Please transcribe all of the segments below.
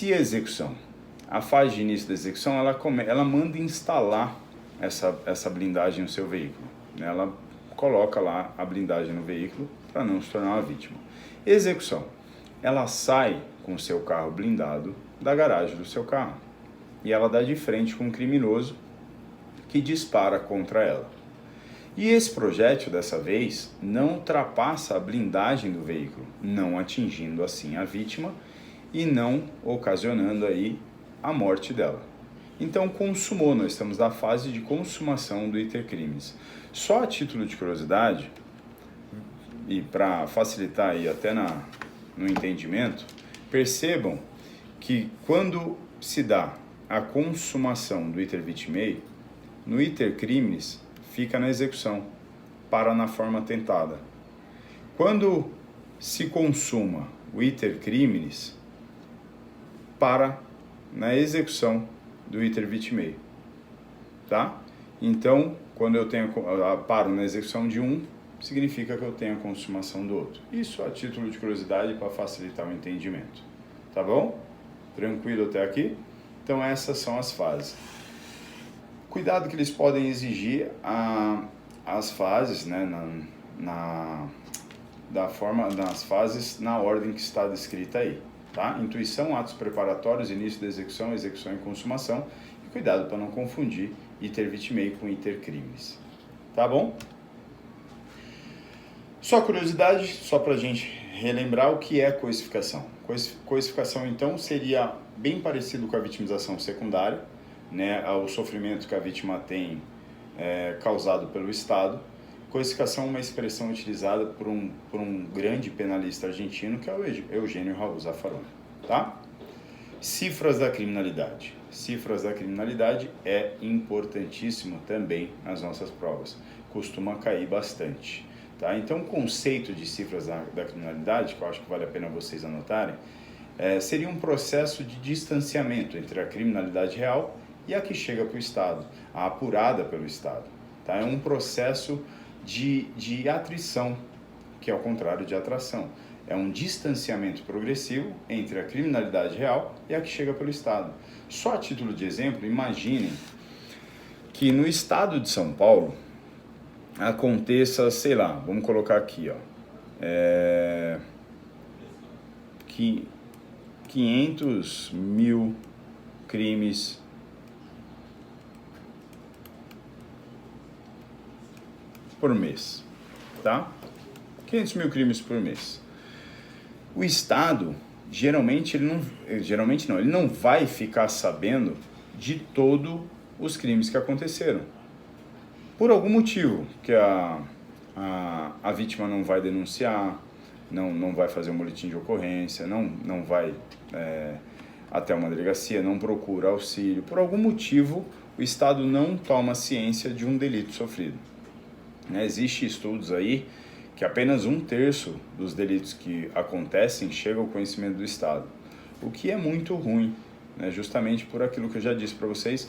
inicia a execução. A fase de início da execução, ela manda instalar essa blindagem no seu veículo. Ela coloca lá a blindagem no veículo para não se tornar uma vítima. Execução. Ela sai com o seu carro blindado da garagem do seu carro e ela dá de frente com um criminoso que dispara contra ela. E esse projétil, dessa vez, não ultrapassa a blindagem do veículo, não atingindo assim a vítima e não ocasionando aí a morte dela. Então consumou, nós estamos na fase de consumação do iter criminis. Só a título de curiosidade, e para facilitar aí até no entendimento, percebam que quando se dá a consumação do iter vitimei, no iter criminis fica na execução, para na forma tentada. Quando se consuma o iter criminis, para na execução do iter vitimei, tá? Então, quando eu paro na execução de um, significa que eu tenho a consumação do outro. Isso a título de curiosidade para facilitar o entendimento, tá bom? Tranquilo até aqui? Então essas são as fases. Cuidado que eles podem exigir as fases, né, nas fases na ordem que está descrita aí, tá? Intuição, atos preparatórios, início da execução, execução e consumação. E cuidado para não confundir iter vitimei com iter criminis, tá bom? Só curiosidade, só para a gente relembrar o que é coicificação. Coicificação, então, seria bem parecido com a vitimização secundária, né, o sofrimento que a vítima tem causado pelo Estado. Coicificação é uma expressão utilizada por um grande penalista argentino, que é o Eugênio Raul Zaffaroni, tá? Cifras da criminalidade. Cifras da criminalidade é importantíssimo também nas nossas provas. Costuma cair bastante, tá? Então, o conceito de cifras da criminalidade, que eu acho que vale a pena vocês anotarem, seria um processo de distanciamento entre a criminalidade real e a que chega para o Estado, a apurada pelo Estado, tá? É um processo de atrição, que é o contrário de atração. É um distanciamento progressivo entre a criminalidade real e a que chega pelo Estado. Só a título de exemplo, imaginem que no estado de São Paulo aconteça, sei lá, vamos colocar aqui, ó, 500 mil crimes por mês, tá? 500 mil crimes por mês. O Estado, ele não vai ficar sabendo de todos os crimes que aconteceram. Por algum motivo, que a vítima não vai denunciar, não vai fazer um boletim de ocorrência, não vai até uma delegacia, não procura auxílio. Por algum motivo, o Estado não toma ciência de um delito sofrido. Existem estudos aí que apenas 1/3 dos delitos que acontecem chega ao conhecimento do Estado, o que é muito ruim, né? Justamente por aquilo que eu já disse para vocês,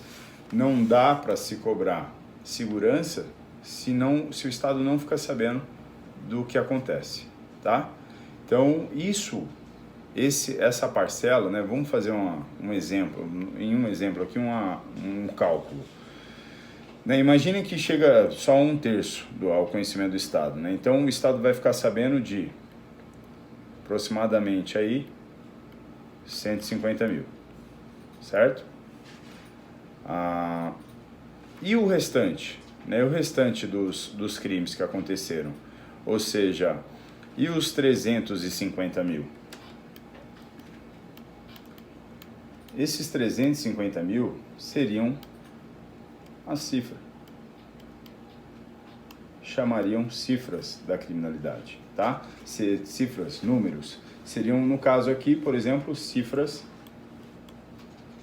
não dá para se cobrar segurança se o Estado não ficar sabendo do que acontece, tá? Então, essa parcela, né? Vamos fazer um exemplo aqui, um cálculo. Imaginem que chega só 1/3 ao conhecimento do Estado, né? Então o Estado vai ficar sabendo de aproximadamente aí 150 mil, certo? E o restante, né? O restante dos crimes que aconteceram, ou seja, e os 350 mil? Esses 350 mil seriam a cifra. Chamariam cifras da criminalidade, tá? Cifras, números, seriam, no caso aqui, por exemplo, cifras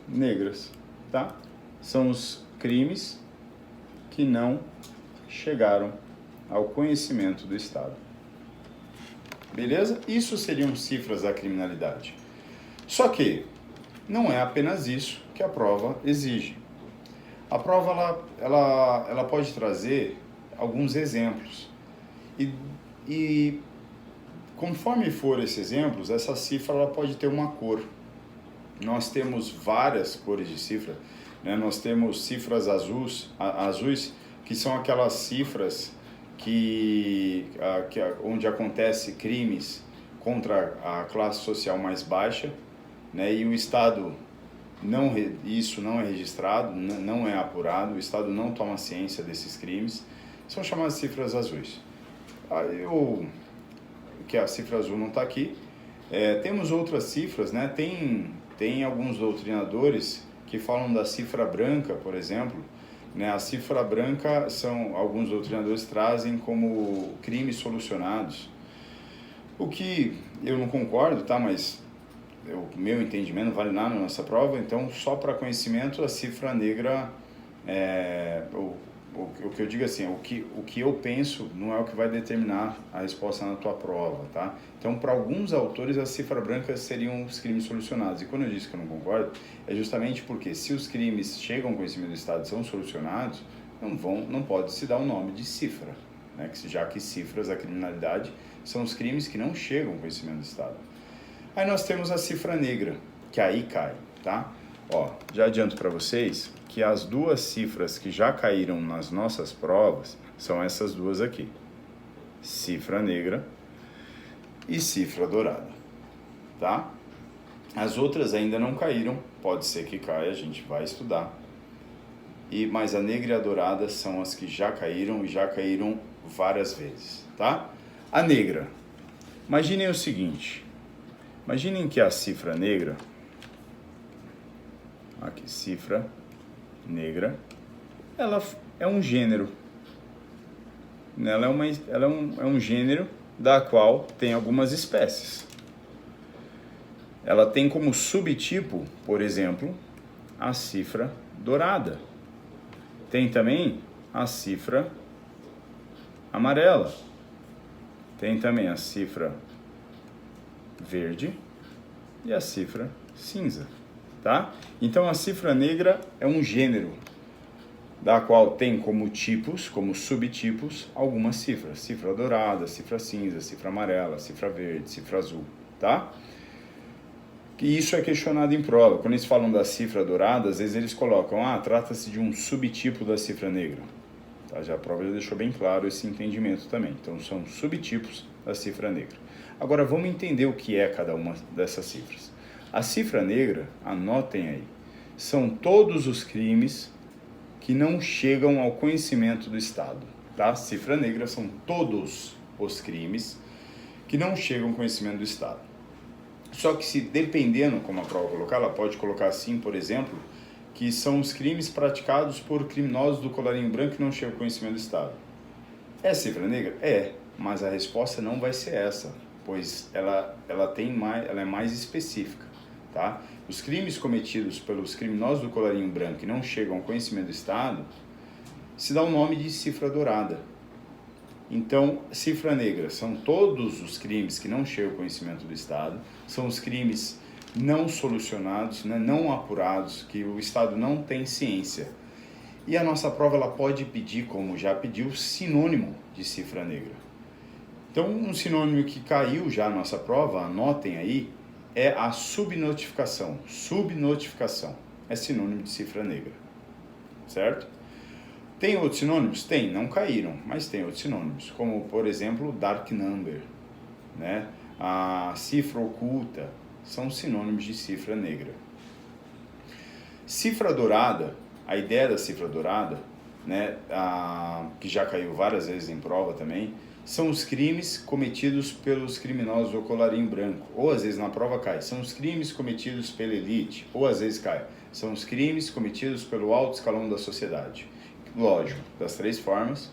negras, tá? São os crimes que não chegaram ao conhecimento do Estado. Beleza? Isso seriam cifras da criminalidade. Só que não é apenas isso que a prova exige. A prova ela pode trazer alguns exemplos e conforme for esses exemplos, essa cifra ela pode ter uma cor. nós temos várias cores de cifra, né? Nós temos cifras azuis, que são aquelas cifras onde acontece crimes contra a classe social mais baixa, né? E o Estado isso não é registrado, não é apurado, o Estado não toma ciência desses crimes, são chamadas cifras azuis. Que a cifra azul não está aqui. Temos outras cifras, né? Tem alguns doutrinadores que falam da cifra branca, por exemplo, né? A cifra branca alguns doutrinadores trazem como crimes solucionados, o que eu não concordo, tá? Mas o meu entendimento não vale nada na nossa prova, então só para conhecimento a cifra negra, o que eu digo assim, o que eu penso não é o que vai determinar a resposta na tua prova, tá? Então, para alguns autores, a cifra branca seriam os crimes solucionados. E quando eu disse que eu não concordo, é justamente porque se os crimes chegam ao conhecimento do Estado e são solucionados, não pode se dar o nome de cifra, né? Já que cifras da criminalidade são os crimes que não chegam ao conhecimento do Estado. Aí nós temos a cifra negra, que aí cai, tá? Ó, já adianto para vocês que as duas cifras que já caíram nas nossas provas são essas duas aqui. Cifra negra e cifra dourada, tá? As outras ainda não caíram, pode ser que caia, a gente vai estudar. Mas a negra e a dourada são as que já caíram e já caíram várias vezes, tá? A negra. Imaginem o seguinte, imaginem que a cifra negra, aqui, cifra negra, ela é um gênero. Ela é um gênero da qual tem algumas espécies. Ela tem como subtipo, por exemplo, a cifra dourada. Tem também a cifra amarela. Tem também a cifra verde e a cifra cinza, tá? Então a cifra negra é um gênero da qual tem como tipos, como subtipos, algumas cifras. Cifra dourada, cifra cinza, cifra amarela, cifra verde, cifra azul, tá? E isso é questionado em prova. Quando eles falam da cifra dourada, às vezes eles colocam, trata-se de um subtipo da cifra negra. Tá? Já a prova já deixou bem claro esse entendimento também. Então são subtipos da cifra negra. Agora vamos entender o que é cada uma dessas cifras. A cifra negra, anotem aí, são todos os crimes que não chegam ao conhecimento do Estado, tá? Cifra negra são todos os crimes que não chegam ao conhecimento do Estado. Só que se dependendo como a prova colocar, ela pode colocar assim, por exemplo, que são os crimes praticados por criminosos do colarinho branco que não chegam ao conhecimento do Estado. É cifra negra? É, mas a resposta não vai ser essa, pois ela é mais específica, tá? Os crimes cometidos pelos criminosos do colarinho branco que não chegam ao conhecimento do Estado se dá o nome de cifra dourada. Então, cifra negra são todos os crimes que não chegam ao conhecimento do Estado, são os crimes não solucionados, né, não apurados, que o Estado não tem ciência. E a nossa prova ela pode pedir, como já pediu, sinônimo de cifra negra. Então, um sinônimo que caiu já na nossa prova, anotem aí, é a subnotificação. Subnotificação é sinônimo de cifra negra, certo? Tem outros sinônimos? Tem, não caíram, mas tem outros sinônimos, como, por exemplo, dark number, né? A cifra oculta, são sinônimos de cifra negra. Cifra dourada, a ideia da cifra dourada, né, que já caiu várias vezes em prova também, são os crimes cometidos pelos criminosos do colarinho branco, ou às vezes na prova cai, são os crimes cometidos pela elite, ou às vezes cai, são os crimes cometidos pelo alto escalão da sociedade. Lógico, das três formas,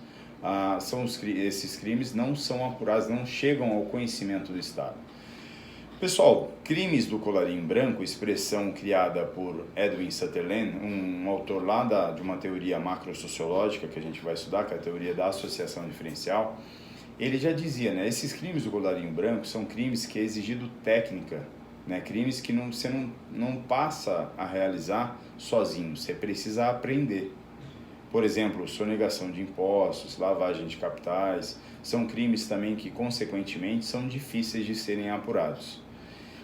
esses crimes não são apurados, não chegam ao conhecimento do Estado. Pessoal, crimes do colarinho branco, expressão criada por Edwin Sutherland, um autor lá de uma teoria macrosociológica que a gente vai estudar, que é a teoria da associação diferencial, ele já dizia, né, esses crimes do colarinho branco são crimes que é exigido técnica, né, crimes que você não passa a realizar sozinho, você precisa aprender. Por exemplo, sonegação de impostos, lavagem de capitais, são crimes também que, consequentemente, são difíceis de serem apurados.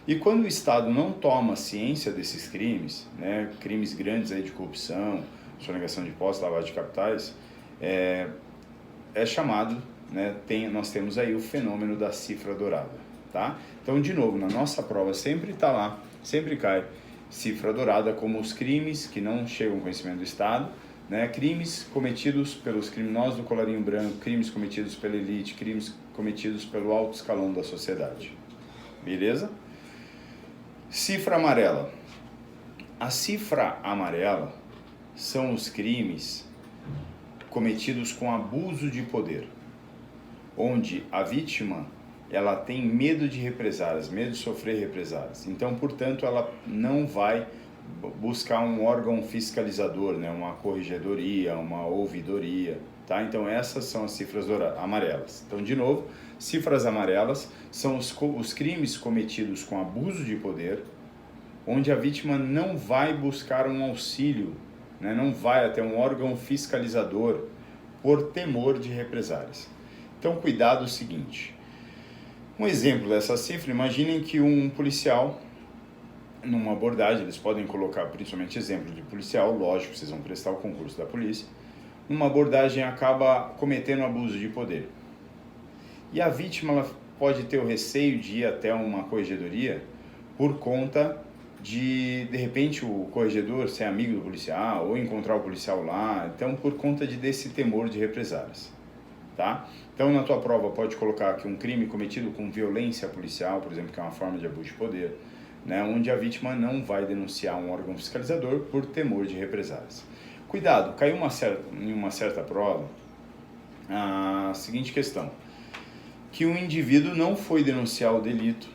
E quando o Estado não toma ciência desses crimes, né, crimes grandes aí de corrupção, sonegação de impostos, lavagem de capitais, é chamado, né, nós temos aí o fenômeno da cifra dourada, tá? Então, de novo, na nossa prova sempre está lá, sempre cai cifra dourada como os crimes que não chegam ao conhecimento do Estado, né, crimes cometidos pelos criminosos do colarinho branco, crimes cometidos pela elite, crimes cometidos pelo alto escalão da sociedade. Beleza? Cifra amarela. A cifra amarela são os crimes cometidos com abuso de poder, onde a vítima ela tem medo de represálias, medo de sofrer represálias. Então, portanto, ela não vai buscar um órgão fiscalizador, né, uma corregedoria, uma ouvidoria, tá? Então, essas são as cifras amarelas. Então, de novo, cifras amarelas são os crimes cometidos com abuso de poder, onde a vítima não vai buscar um auxílio, né, não vai até um órgão fiscalizador por temor de represálias. Então, cuidado o seguinte. Um exemplo dessa cifra, imaginem que um policial, numa abordagem, eles podem colocar principalmente exemplo de policial, lógico, vocês vão prestar o concurso da polícia, numa abordagem acaba cometendo abuso de poder. E a vítima ela pode ter o receio de ir até uma corregedoria por conta de repente, o corregedor ser amigo do policial ou encontrar o policial lá, então por conta desse temor de represálias, tá? Então, na tua prova, pode colocar aqui um crime cometido com violência policial, por exemplo, que é uma forma de abuso de poder, né, onde a vítima não vai denunciar um órgão fiscalizador por temor de represálias. Cuidado, caiu em uma certa prova a seguinte questão, que o indivíduo não foi denunciar o delito,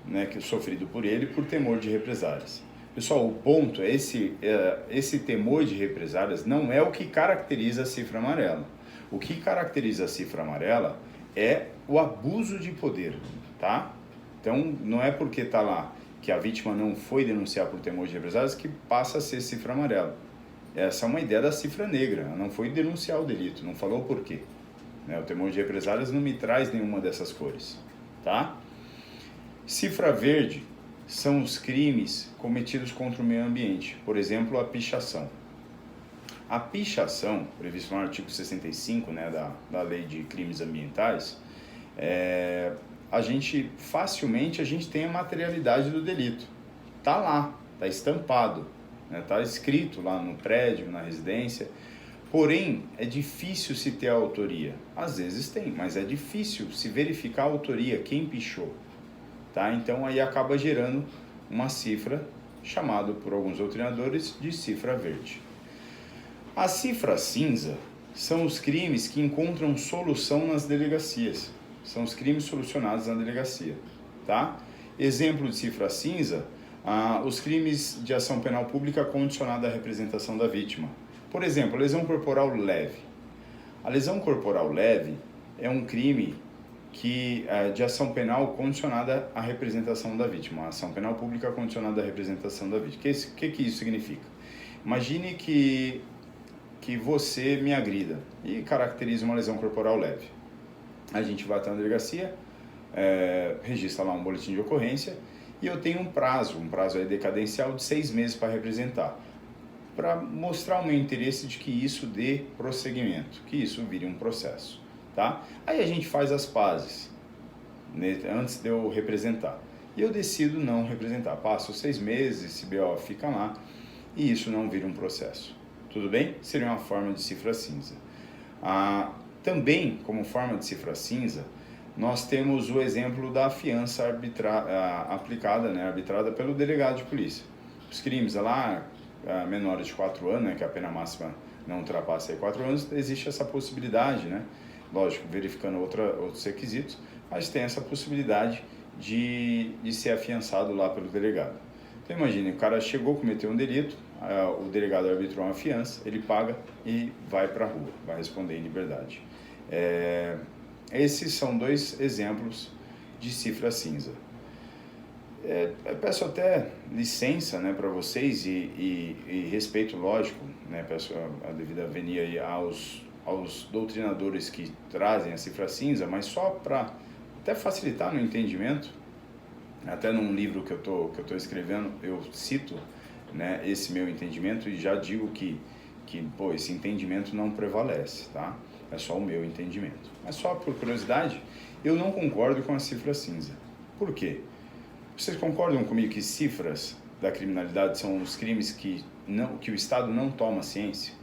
né, que sofrido por ele por temor de represálias. Pessoal, o ponto é esse temor de represálias não é o que caracteriza a cifra amarela. O que caracteriza a cifra amarela é o abuso de poder, tá? Então, não é porque está lá que a vítima não foi denunciar por temor de represálias que passa a ser cifra amarela. Essa é uma ideia da cifra negra, ela não foi denunciar o delito, não falou por quê. Né? O temor de represálias não me traz nenhuma dessas cores, tá? Cifra verde são os crimes cometidos contra o meio ambiente, por exemplo, a pichação. A pichação, previsto no artigo 65, né, da Lei de Crimes Ambientais, facilmente a gente tem a materialidade do delito. Está lá, está estampado, está, né, escrito lá no prédio, na residência, porém é difícil se ter a autoria. Às vezes tem, mas é difícil se verificar a autoria, quem pichou. Tá? Então aí acaba gerando uma cifra, chamado por alguns doutrinadores de cifra verde. A cifra cinza são os crimes que encontram solução nas delegacias. São os crimes solucionados na delegacia. Tá? Exemplo de cifra cinza, os crimes de ação penal pública condicionada à representação da vítima. Por exemplo, lesão corporal leve. A lesão corporal leve é um crime de ação penal condicionada à representação da vítima. A ação penal pública condicionada à representação da vítima. O que isso significa? Imagine que você me agrida e caracteriza uma lesão corporal leve. A gente vai até na delegacia, registra lá um boletim de ocorrência e eu tenho um prazo aí decadencial de 6 meses para representar, para mostrar o meu interesse de que isso dê prosseguimento, que isso vire um processo. Tá? Aí a gente faz as pazes, né, antes de eu representar. E eu decido não representar. Passo 6 meses, esse BO fica lá e isso não vira um processo. Tudo bem? Seria uma forma de cifra cinza. Também, como forma de cifra cinza, nós temos o exemplo da fiança aplicada, né, arbitrada pelo delegado de polícia. Os crimes lá, menores de 4 anos, né, que a pena máxima não ultrapassa aí 4 anos, existe essa possibilidade, né? Lógico, verificando outros requisitos, mas tem essa possibilidade de ser afiançado lá pelo delegado. Então imagine, o cara chegou, cometeu um delito, o delegado arbitrou uma fiança, ele paga e vai para a rua, vai responder em liberdade. Esses são 2 exemplos de cifra cinza. Eu peço até licença, né, para vocês e respeito, lógico, né, peço a devida venia aí aos doutrinadores que trazem a cifra cinza, mas só para até facilitar no entendimento, Até num livro que eu tô escrevendo, eu cito, né, esse meu entendimento e já digo que pô, esse entendimento não prevalece, tá? É só o meu entendimento. Mas só por curiosidade, eu não concordo com a cifra cinza. Por quê? Vocês concordam comigo que cifras da criminalidade são os crimes que o Estado não toma ciência?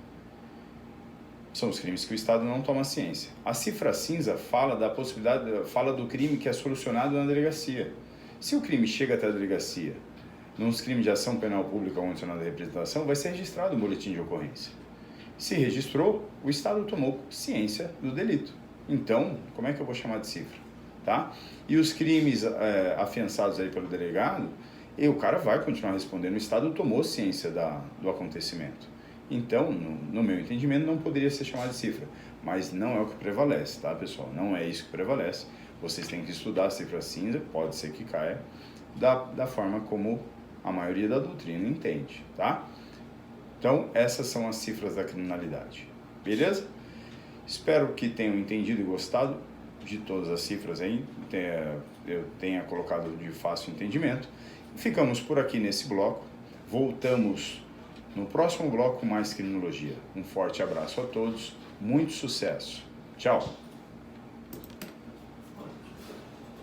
São os crimes que o Estado não toma ciência. A cifra cinza fala da possibilidade, fala do crime que é solucionado na delegacia. Se o crime chega até a delegacia, nos crimes de ação penal pública ou condicionada de representação, vai ser registrado um boletim de ocorrência. Se registrou, o Estado tomou ciência do delito. Então, como é que eu vou chamar de cifra? Tá? E os crimes afiançados aí pelo delegado, o cara vai continuar respondendo, o Estado tomou ciência do acontecimento. Então, no meu entendimento, não poderia ser chamado de cifra, mas não é o que prevalece, tá, pessoal? Não é isso que prevalece. Vocês têm que estudar a cifra cinza, pode ser que caia, da forma como a maioria da doutrina entende, tá? Então, essas são as cifras da criminalidade, beleza? Espero que tenham entendido e gostado de todas as cifras aí, eu tenha colocado de fácil entendimento. Ficamos por aqui nesse bloco, voltamos no próximo bloco com mais criminologia. Um forte abraço a todos, muito sucesso, tchau!